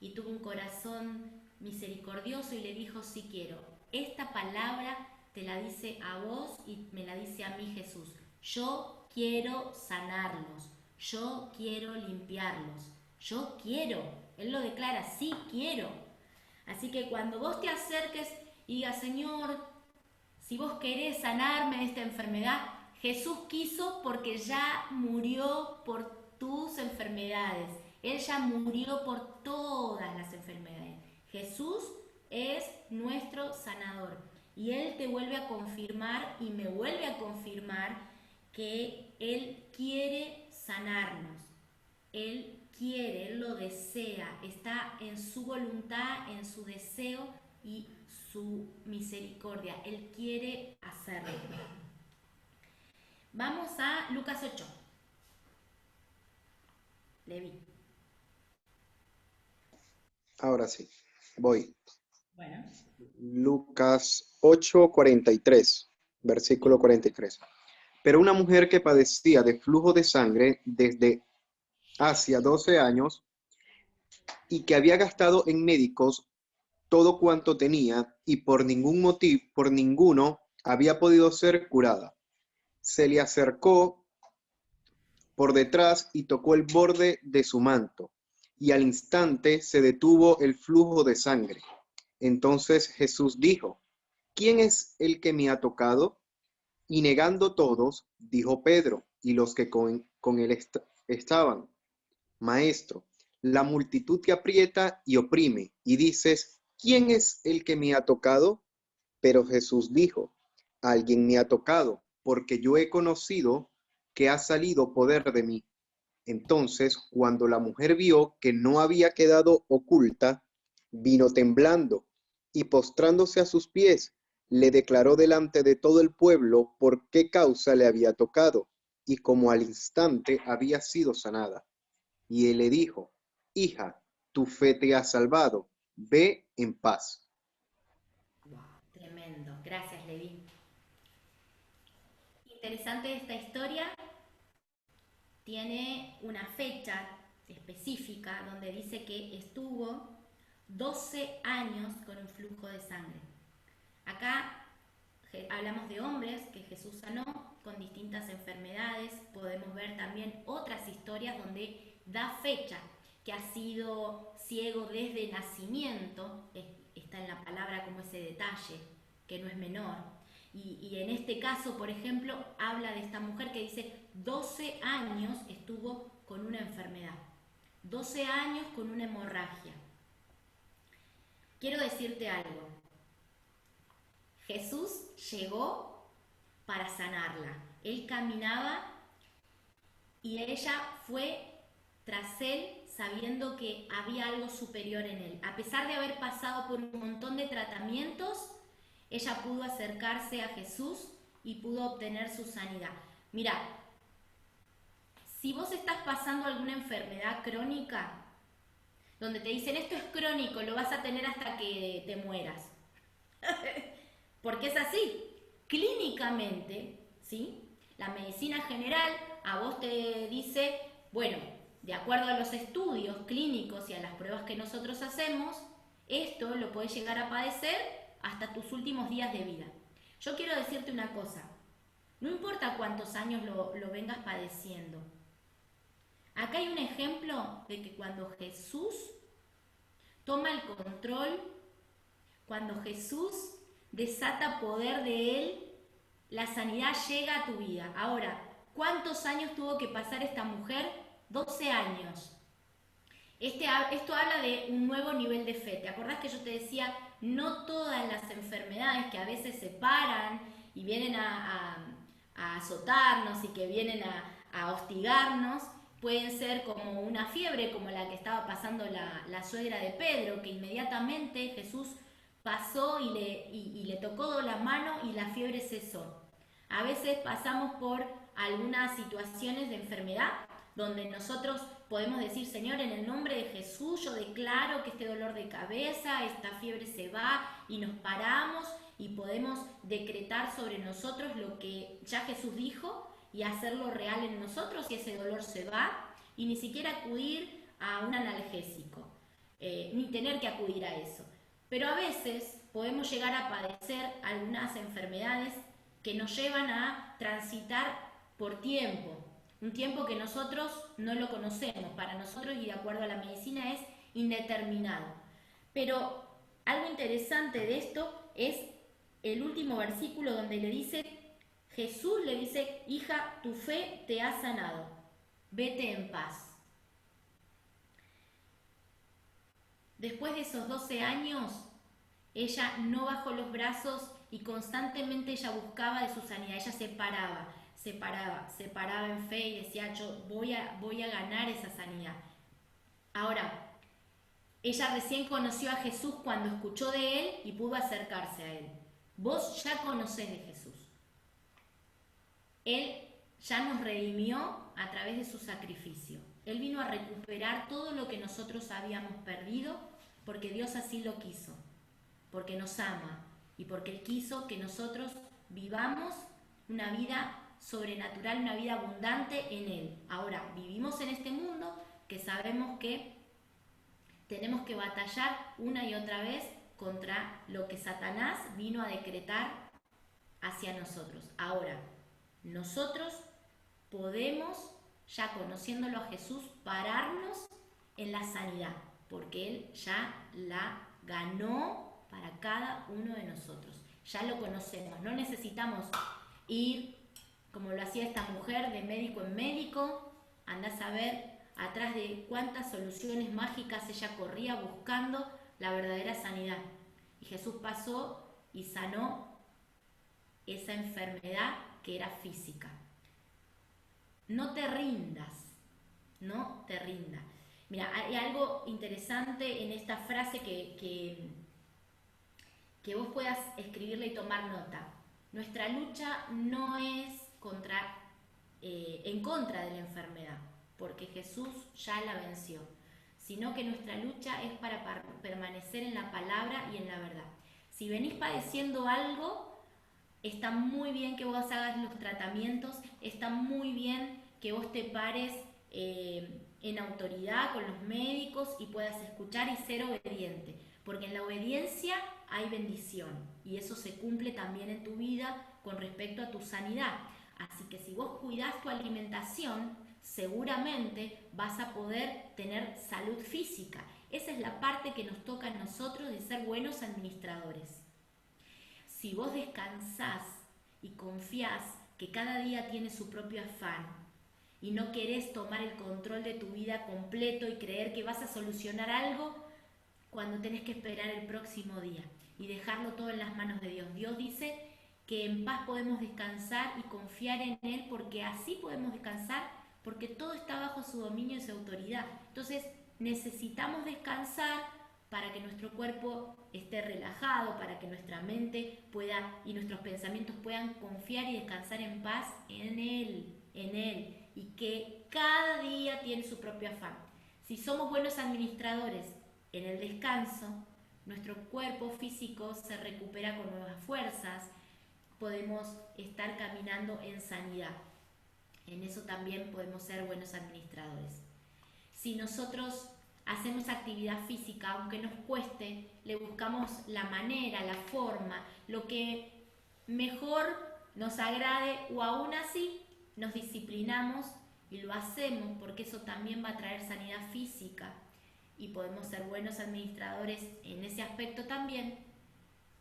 S1: y tuvo un corazón misericordioso y le dijo, sí quiero. Esta palabra te la dice a vos y me la dice a mí Jesús. Yo quiero sanarlos, yo quiero limpiarlos, yo quiero. Él lo declara, sí quiero. Así que cuando vos te acerques y digas, Señor, si vos querés sanarme de esta enfermedad, Jesús quiso porque ya murió por tus enfermedades. Él ya murió por todas las enfermedades. Jesús es nuestro sanador. Y Él te vuelve a confirmar y me vuelve a confirmar que Él quiere sanarnos. Él quiere, Él lo desea, está en su voluntad, en su deseo y su misericordia. Él quiere hacerlo. Vamos a Lucas 8. Levi.
S7: Ahora sí, voy.
S1: Bueno.
S7: Lucas 8:43, versículo 43. Pero una mujer que padecía de flujo de sangre desde hacía 12 años y que había gastado en médicos todo cuanto tenía y por ninguno había podido ser curada, se le acercó por detrás y tocó el borde de su manto, y al instante se detuvo el flujo de sangre. Entonces Jesús dijo, ¿quién es el que me ha tocado? Y negando todos, dijo Pedro y los que con él estaban, Maestro, la multitud te aprieta y oprime, y dices, ¿quién es el que me ha tocado? Pero Jesús dijo, alguien me ha tocado, porque yo he conocido que ha salido poder de mí. Entonces, cuando la mujer vio que no había quedado oculta, vino temblando y postrándose a sus pies, le declaró delante de todo el pueblo por qué causa le había tocado y cómo al instante había sido sanada. Y él le dijo, hija, tu fe te ha salvado, ve en paz.
S1: Wow, tremendo. Gracias, Levi. Interesante esta historia. Tiene una fecha específica donde dice que estuvo 12 años con un flujo de sangre. Acá hablamos de hombres que Jesús sanó con distintas enfermedades. Podemos ver también otras historias donde da fecha, que ha sido ciego desde nacimiento. Está en la palabra como ese detalle, que no es menor. Y en este caso, por ejemplo, habla de esta mujer que dice 12 años estuvo con una enfermedad, 12 años con una hemorragia. Quiero decirte algo. Jesús llegó para sanarla. Él caminaba y ella fue tras él sabiendo que había algo superior en él. A pesar de haber pasado por un montón de tratamientos, ella pudo acercarse a Jesús y pudo obtener su sanidad. Mira, si vos estás pasando alguna enfermedad crónica, donde te dicen esto es crónico, lo vas a tener hasta que te mueras. Porque es así. Clínicamente, ¿sí? La medicina general a vos te dice, bueno, de acuerdo a los estudios clínicos y a las pruebas que nosotros hacemos, esto lo podés llegar a padecer hasta tus últimos días de vida. Yo quiero decirte una cosa, no importa cuántos años lo vengas padeciendo. Acá hay un ejemplo de que cuando Jesús toma el control, cuando Jesús desata poder de Él, la sanidad llega a tu vida. Ahora, ¿cuántos años tuvo que pasar esta mujer? 12 años. Esto habla de un nuevo nivel de fe. ¿Te acordás que yo te decía, no todas las enfermedades que a veces se paran y vienen a azotarnos y que vienen a hostigarnos, pueden ser como una fiebre, como la que estaba pasando la suegra de Pedro, que inmediatamente Jesús pasó y le tocó la mano y la fiebre cesó. A veces pasamos por algunas situaciones de enfermedad donde nosotros podemos decir, Señor, en el nombre de Jesús yo declaro que este dolor de cabeza, esta fiebre se va, y nos paramos y podemos decretar sobre nosotros lo que ya Jesús dijo y hacerlo real en nosotros, y ese dolor se va, y ni siquiera acudir a un analgésico, ni tener que acudir a eso. Pero a veces podemos llegar a padecer algunas enfermedades que nos llevan a transitar por tiempo, un tiempo que nosotros no lo conocemos, para nosotros y de acuerdo a la medicina es indeterminado. Pero algo interesante de esto es el último versículo donde Jesús le dice, hija, tu fe te ha sanado, vete en paz. Después de esos 12 años, ella no bajó los brazos y constantemente ella buscaba de su sanidad. Ella se paraba en fe y decía, yo voy a ganar esa sanidad. Ahora, ella recién conoció a Jesús cuando escuchó de él y pudo acercarse a él. Vos ya conocés de Jesús. Él ya nos redimió a través de su sacrificio. Él vino a recuperar todo lo que nosotros habíamos perdido porque Dios así lo quiso, porque nos ama y porque Él quiso que nosotros vivamos una vida sobrenatural, una vida abundante en Él. Ahora, vivimos en este mundo que sabemos que tenemos que batallar una y otra vez contra lo que Satanás vino a decretar hacia nosotros. Ahora, nosotros podemos, ya conociéndolo a Jesús, pararnos en la sanidad, porque Él ya la ganó para cada uno de nosotros. Ya lo conocemos, no necesitamos ir, como lo hacía esta mujer, de médico en médico. Andás a ver atrás de cuántas soluciones mágicas ella corría buscando la verdadera sanidad. Y Jesús pasó y sanó esa enfermedad que era física. No te rindas, no te rindas. Mira, hay algo interesante en esta frase que vos puedas escribirle y tomar nota. Nuestra lucha no es en contra de la enfermedad, porque Jesús ya la venció, sino que nuestra lucha es para permanecer en la palabra y en la verdad. Si venís padeciendo algo, está muy bien que vos hagas los tratamientos, está muy bien que vos te pares en autoridad con los médicos y puedas escuchar y ser obediente, porque en la obediencia hay bendición y eso se cumple también en tu vida con respecto a tu sanidad. Así que si vos cuidás tu alimentación, seguramente vas a poder tener salud física. Esa es la parte que nos toca a nosotros de ser buenos administradores. Si vos descansás y confiás que cada día tiene su propio afán y no querés tomar el control de tu vida completo y creer que vas a solucionar algo cuando tenés que esperar el próximo día y dejarlo todo en las manos de Dios. Dios dice que en paz podemos descansar y confiar en Él, porque así podemos descansar, porque todo está bajo su dominio y su autoridad. Entonces necesitamos descansar para que nuestro cuerpo esté relajado, para que nuestra mente pueda y nuestros pensamientos puedan confiar y descansar en paz en Él, y que cada día tiene su propio afán. Si somos buenos administradores en el descanso, nuestro cuerpo físico se recupera con nuevas fuerzas, podemos estar caminando en sanidad. En eso también podemos ser buenos administradores. Si nosotros hacemos actividad física, aunque nos cueste, le buscamos la manera, la forma, lo que mejor nos agrade, o aún así nos disciplinamos y lo hacemos, porque eso también va a traer sanidad física y podemos ser buenos administradores en ese aspecto también.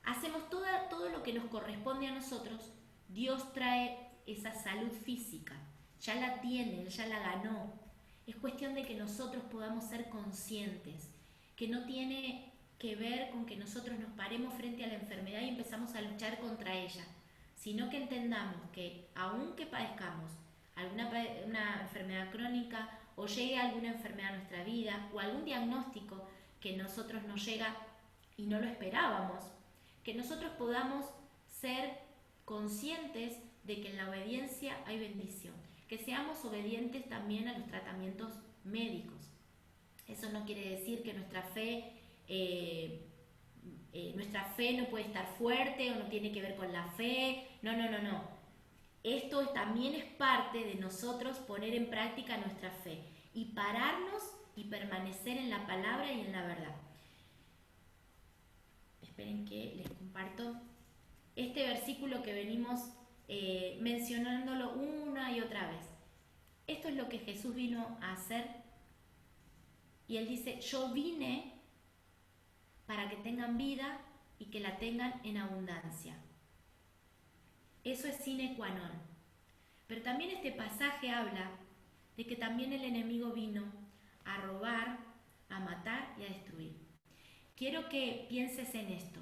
S1: Hacemos todo lo que nos corresponde a nosotros, Dios trae esa salud física, ya la tiene, Él ya la ganó. Es cuestión de que nosotros podamos ser conscientes, que no tiene que ver con que nosotros nos paremos frente a la enfermedad y empezamos a luchar contra ella, sino que entendamos que aunque padezcamos una enfermedad crónica o llegue alguna enfermedad a nuestra vida o algún diagnóstico que nosotros nos llega y no lo esperábamos, que nosotros podamos ser conscientes de que en la obediencia hay bendición, que seamos obedientes también a los tratamientos médicos. Eso no quiere decir que nuestra fe no puede estar fuerte o no tiene que ver con la fe. No. Esto también es parte de nosotros poner en práctica nuestra fe y pararnos y permanecer en la palabra y en la verdad. Esperen que les comparto este versículo que venimos mencionándolo una y otra vez. Esto es lo que Jesús vino a hacer y Él dice: yo vine para que tengan vida y que la tengan en abundancia. Eso es sine qua non. Pero también este pasaje habla de que también el enemigo vino a robar, a matar y a destruir. Quiero que pienses en esto.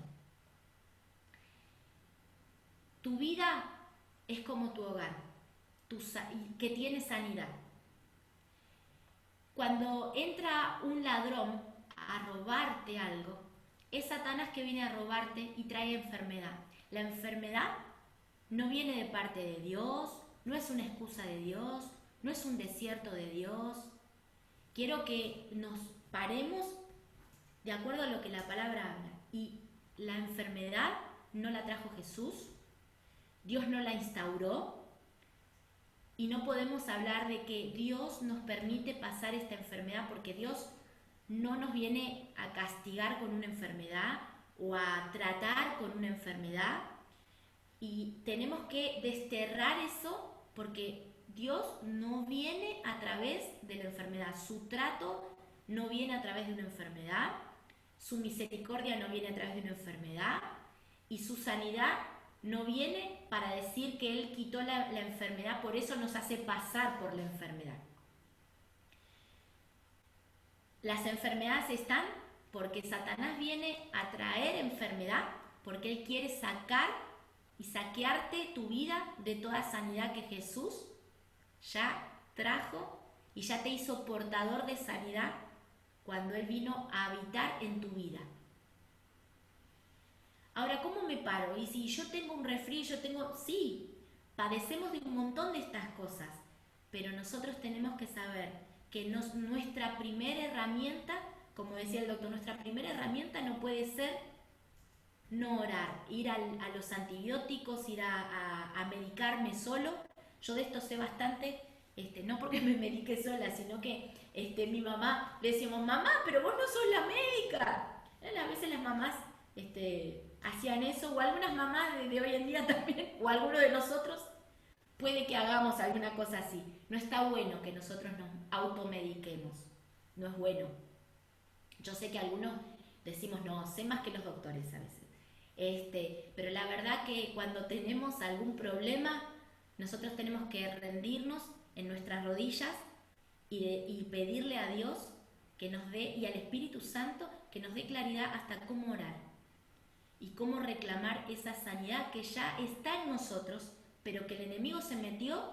S1: Tu vida es como tu hogar, que tiene sanidad. Cuando entra un ladrón a robarte algo, es Satanás que viene a robarte y trae enfermedad. La enfermedad no viene de parte de Dios, no es una excusa de Dios, no es un desierto de Dios. Quiero que nos paremos de acuerdo a lo que la palabra habla. Y la enfermedad no la trajo Jesús, Dios no la instauró, y no podemos hablar de que Dios nos permite pasar esta enfermedad, porque Dios no nos viene a castigar con una enfermedad o a tratar con una enfermedad, y tenemos que desterrar eso, porque Dios no viene a través de la enfermedad, su trato no viene a través de una enfermedad, su misericordia no viene a través de una enfermedad, y su sanidad no viene para decir que Él quitó la enfermedad, por eso nos hace pasar por la enfermedad. Las enfermedades están porque Satanás viene a traer enfermedad, porque Él quiere sacar y saquearte tu vida de toda sanidad que Jesús ya trajo y ya te hizo portador de sanidad cuando Él vino a habitar en tu vida. Ahora, ¿cómo me paro? Y si yo tengo un resfrío, sí, padecemos de un montón de estas cosas, pero nosotros tenemos que saber que nuestra primera herramienta, como decía el doctor, nuestra primera herramienta no puede ser no orar, ir a los antibióticos, ir a medicarme solo. Yo de esto sé bastante, no porque me medique sola, sino que mi mamá, le decíamos: mamá, pero vos no sos la médica. A veces las mamás hacían eso, o algunas mamás de hoy en día también, o alguno de nosotros, puede que hagamos alguna cosa así. No está bueno que nosotros nos automediquemos, no es bueno. Yo sé que algunos decimos: no, sé más que los doctores a veces. Pero la verdad que cuando tenemos algún problema, nosotros tenemos que rendirnos en nuestras rodillas y pedirle a Dios que nos dé, y al Espíritu Santo, que nos dé claridad hasta cómo orar y cómo reclamar esa sanidad que ya está en nosotros, pero que el enemigo se metió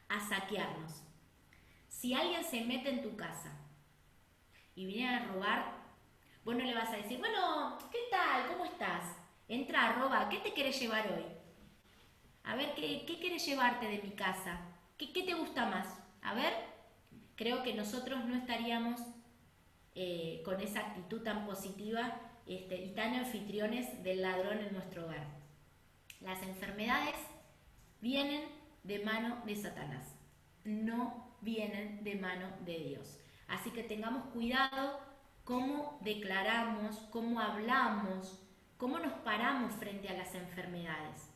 S1: a saquearnos. Si alguien se mete en tu casa y viene a robar, vos no le vas a decir: bueno, ¿qué tal? ¿Cómo estás? Entra a robar, ¿qué te querés llevar hoy? A ver, ¿qué querés llevarte de mi casa? ¿Qué te gusta más? A ver, creo que nosotros no estaríamos con esa actitud tan positiva y tan anfitriones del ladrón en nuestro hogar. Las enfermedades vienen de mano de Satanás, no vienen de mano de Dios. Así que tengamos cuidado cómo declaramos, cómo hablamos, cómo nos paramos frente a las enfermedades.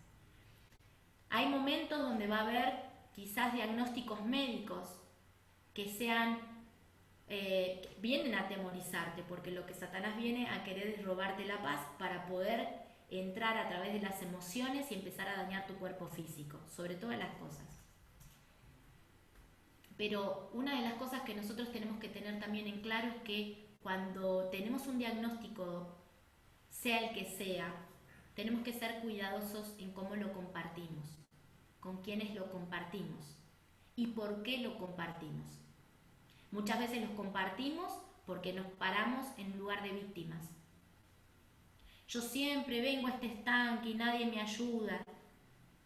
S1: Hay momentos donde va a haber quizás diagnósticos médicos que vienen a atemorizarte, porque lo que Satanás viene a querer es robarte la paz para poder entrar a través de las emociones y empezar a dañar tu cuerpo físico, sobre todas las cosas. Pero una de las cosas que nosotros tenemos que tener también en claro es que cuando tenemos un diagnóstico, sea el que sea, tenemos que ser cuidadosos en cómo lo compartimos, con quiénes lo compartimos y por qué lo compartimos. Muchas veces los compartimos porque nos paramos en un lugar de víctimas. Yo siempre vengo a este estanque y nadie me ayuda.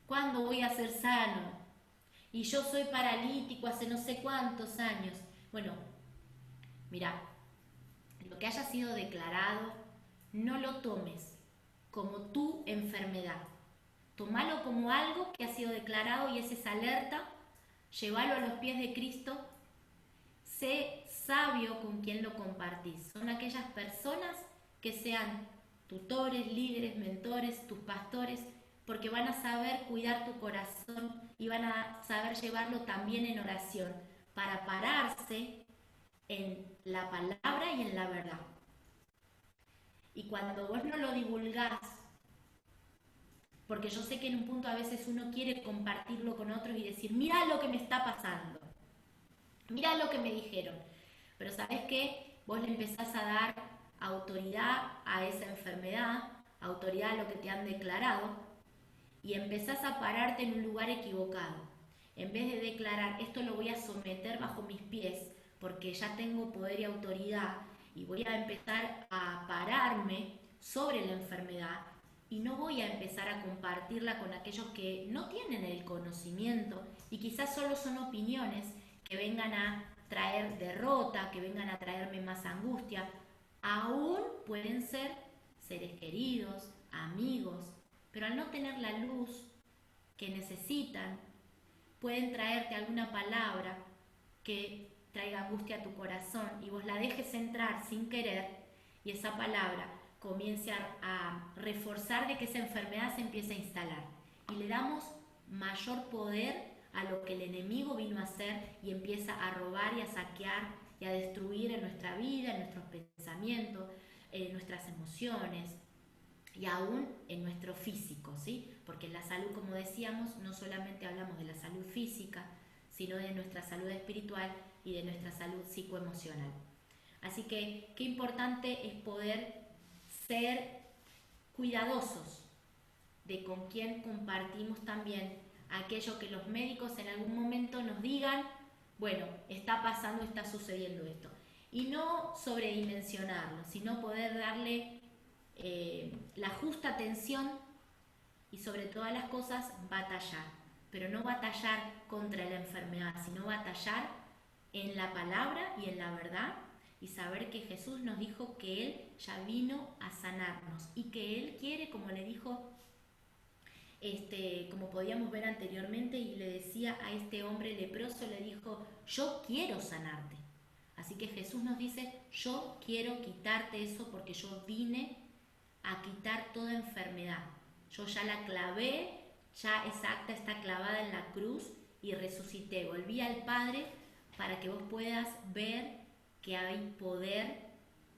S1: ¿Cuándo voy a ser sano? Y yo soy paralítico hace no sé cuántos años. Bueno, mira, lo que haya sido declarado, no lo tomes como tu enfermedad. Tómalo como algo que ha sido declarado y es esa alerta. Llévalo a los pies de Cristo. Sé sabio con quien lo compartís. Son aquellas personas que sean tutores, líderes, mentores, tus pastores, porque van a saber cuidar tu corazón y van a saber llevarlo también en oración para pararse en la palabra y en la verdad. Y cuando vos no lo divulgás, porque yo sé que en un punto a veces uno quiere compartirlo con otros y decir, mira lo que me está pasando, mira lo que me dijeron, pero ¿sabés qué? Vos le empezás a dar autoridad a esa enfermedad, autoridad a lo que te han declarado, y empezás a pararte en un lugar equivocado. En vez de declarar, esto lo voy a someter bajo mis pies, porque ya tengo poder y autoridad, y voy a empezar a pararme sobre la enfermedad, y no voy a empezar a compartirla con aquellos que no tienen el conocimiento, y quizás solo son opiniones que vengan a traer derrota, que vengan a traerme más angustia. Aún pueden ser seres queridos, amigos, pero al no tener la luz que necesitan, pueden traerte alguna palabra que traiga angustia a tu corazón y vos la dejes entrar sin querer y esa palabra comience a reforzar de que esa enfermedad se empiece a instalar. Y le damos mayor poder a lo que el enemigo vino a hacer y empieza a robar y a saquear y a destruir en nuestra vida, en nuestros pensamientos, en nuestras emociones y aún en nuestro físico, ¿sí? Porque en la salud, como decíamos, no solamente hablamos de la salud física, sino de nuestra salud espiritual y de nuestra salud psicoemocional. Así que qué importante es poder ser cuidadosos de con quién compartimos también aquello que los médicos en algún momento nos digan, bueno, está pasando, está sucediendo esto. Y no sobredimensionarlo, sino poder darle la justa atención y sobre todas las cosas batallar. Pero no batallar contra la enfermedad, sino batallar en la palabra y en la verdad y saber que Jesús nos dijo que Él ya vino a sanarnos y que Él quiere, como le dijo, como podíamos ver anteriormente, y le decía a este hombre leproso, le dijo, yo quiero sanarte. Así que Jesús nos dice, yo quiero quitarte eso porque yo vine a quitar toda enfermedad. Yo ya la clavé, ya esa acta está clavada en la cruz y resucité. Volví al Padre para que vos puedas ver que hay poder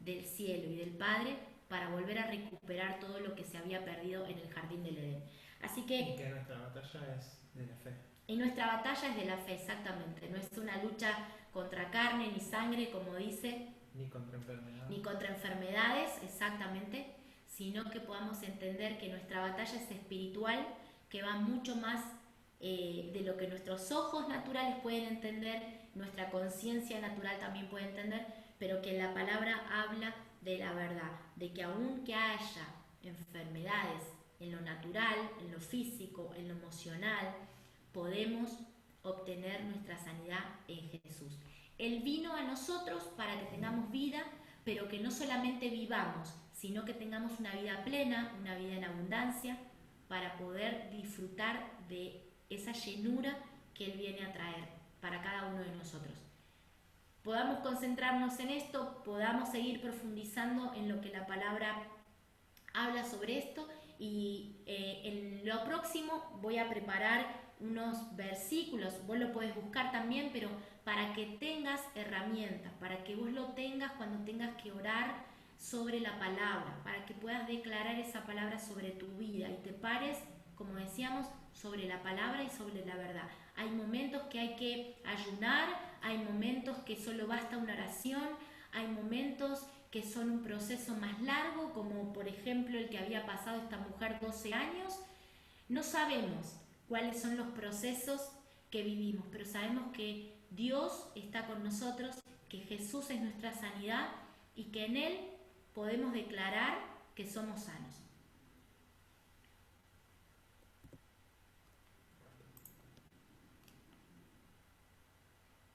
S1: del cielo y del Padre para volver a recuperar todo lo que se había perdido en el jardín del Edén. Así que...
S2: Y que nuestra batalla es de la fe.
S1: Y nuestra batalla es de la fe, exactamente. No es una lucha contra carne ni sangre, como dice.
S2: Ni contra enfermedades.
S1: Ni contra enfermedades, exactamente. Sino que podamos entender que nuestra batalla es espiritual, que va mucho más de lo que nuestros ojos naturales pueden entender, nuestra conciencia natural también puede entender, pero que la palabra habla de la verdad, de que aunque haya enfermedades en lo natural, en lo físico, en lo emocional, podemos obtener nuestra sanidad en Jesús. Él vino a nosotros para que tengamos vida, pero que no solamente vivamos, sino que tengamos una vida plena, una vida en abundancia, para poder disfrutar de esa llenura que Él viene a traer para cada uno de nosotros. Podamos concentrarnos en esto, podamos seguir profundizando en lo que la palabra habla sobre esto, y en lo próximo voy a preparar unos versículos, vos lo podés buscar también, pero para que tengas herramientas, para que vos lo tengas cuando tengas que orar sobre la palabra, para que puedas declarar esa palabra sobre tu vida y te pares, como decíamos, sobre la palabra y sobre la verdad. Hay momentos que hay que ayunar, hay momentos que solo basta una oración, hay momentos que son un proceso más largo, como por ejemplo el que había pasado esta mujer 12 años. No sabemos cuáles son los procesos que vivimos, pero sabemos que Dios está con nosotros, que Jesús es nuestra sanidad y que en Él podemos declarar que somos sanos.